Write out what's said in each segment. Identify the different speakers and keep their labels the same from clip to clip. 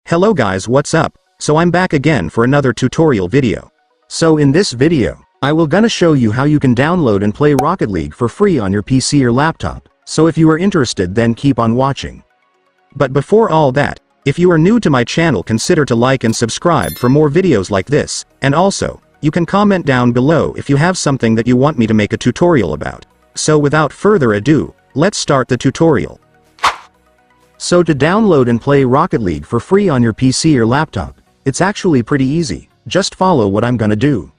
Speaker 1: Hello guys, what's up? So I'm back again for another tutorial video. So in this video, I will gonna show you how you can download and play Rocket League for free on your PC or laptop. So if you are interested, then keep on watching. But before all that, if you are new to my channel, consider to like and subscribe for more videos like this, and also, you can comment down below if you have something that you want me to make a tutorial about. So without further ado, let's start the tutorial. So to download and play Rocket League for free on your PC or laptop, it's actually pretty easy. Just follow what I'm gonna do.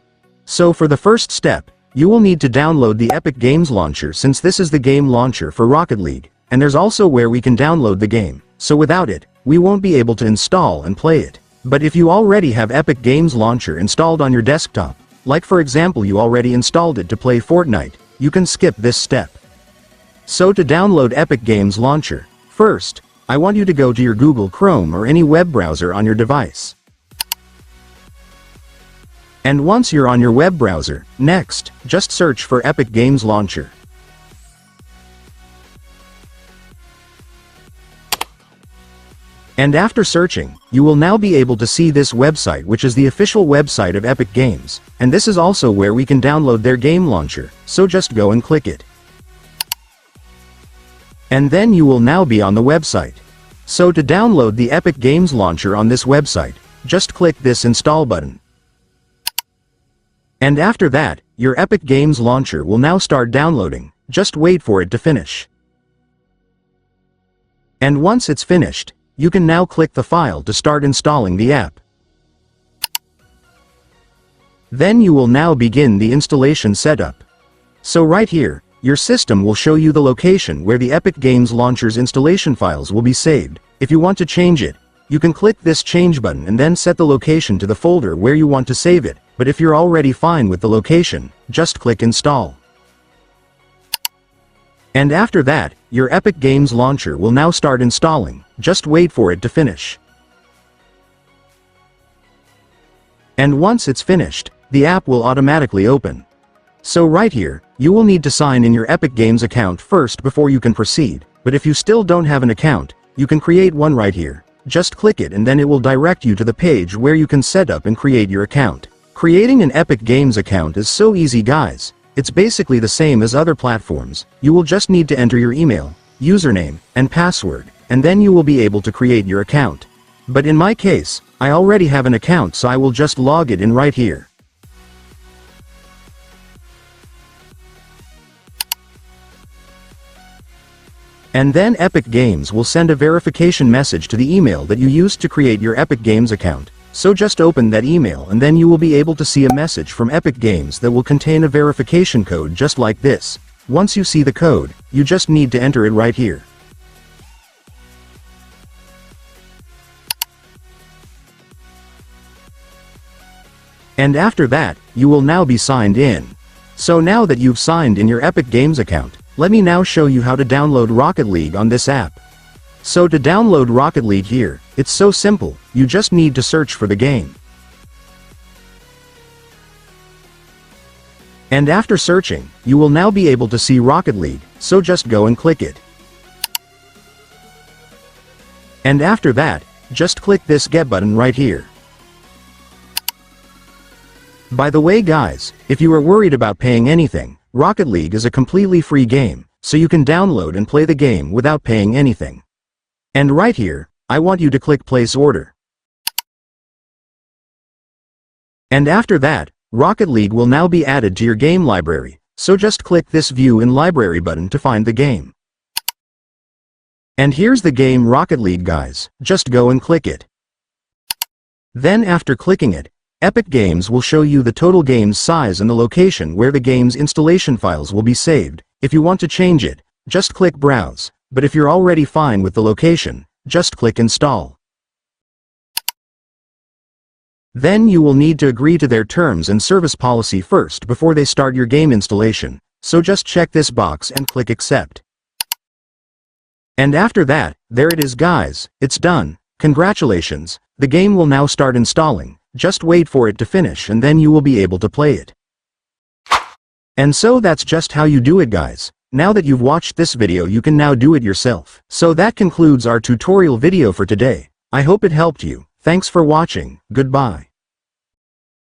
Speaker 1: So for the first step, you will need to download the Epic Games Launcher, since this is the game launcher for Rocket League, and there's also where we can download the game. So without it, we won't be able to install and play it. But if you already have Epic Games Launcher installed on your desktop, like for example you already installed it to play Fortnite, you can skip this step. So to download Epic Games Launcher, first, I want you to go to your Google Chrome or any web browser on your device. And once you're on your web browser, next, just search for Epic Games Launcher. And after searching, you will now be able to see this website, which is the official website of Epic Games, and this is also where we can download their game launcher, so just go and click it. And then you will now be on the website. So to download the Epic Games Launcher on this website, just click this install button. And after that, your Epic Games Launcher will now start downloading, just wait for it to finish. And once it's finished, you can now click the file to start installing the app. Then you will now begin the installation setup. So right here, your system will show you the location where the Epic Games Launcher's installation files will be saved. If you want to change it, you can click this change button and then set the location to the folder where you want to save it. But if you're already fine with the location, just click install. And after that, your Epic Games Launcher will now start installing, just wait for it to finish. And once it's finished, the app will automatically open. So right here, you will need to sign in your Epic Games account first before you can proceed, but if you still don't have an account, you can create one right here. Just click it and then it will direct you to the page where you can set up and create your account. Creating an Epic Games account is so easy guys. It's basically the same as other platforms. You will just need to enter your email, username, and password, and then you will be able to create your account. But in my case, I already have an account, so I will just log it in right here. And then Epic Games will send a verification message to the email that you used to create your Epic Games account. So just open that email and then you will be able to see a message from Epic Games that will contain a verification code just like this. Once you see the code, you just need to enter it right here. And after that, you will now be signed in. So now that you've signed in your Epic Games account, let me now show you how to download Rocket League on this app. So to download Rocket League here, it's so simple, you just need to search for the game. And after searching, you will now be able to see Rocket League, so just go and click it. And after that, just click this get button right here. By the way guys, if you are worried about paying anything, Rocket League is a completely free game, so you can download and play the game without paying anything. And right here, I want you to click place order. And after that, Rocket League will now be added to your game library, so just click this view in library button to find the game. And here's the game Rocket League guys, just go and click it. Then after clicking it, Epic Games will show you the total game's size and the location where the game's installation files will be saved. If you want to change it, just click browse, but if you're already fine with the location, just click install. Then you will need to agree to their terms and service policy first before they start your game installation, so just check this box and click accept. And after that, there it is guys, it's done. Congratulations, the game will now start installing. Just wait for it to finish and then you will be able to play it. And so that's just how you do it guys. Now that you've watched this video, you can now do it yourself. So that concludes our tutorial video for today. I hope it helped you. Thanks for watching. Goodbye.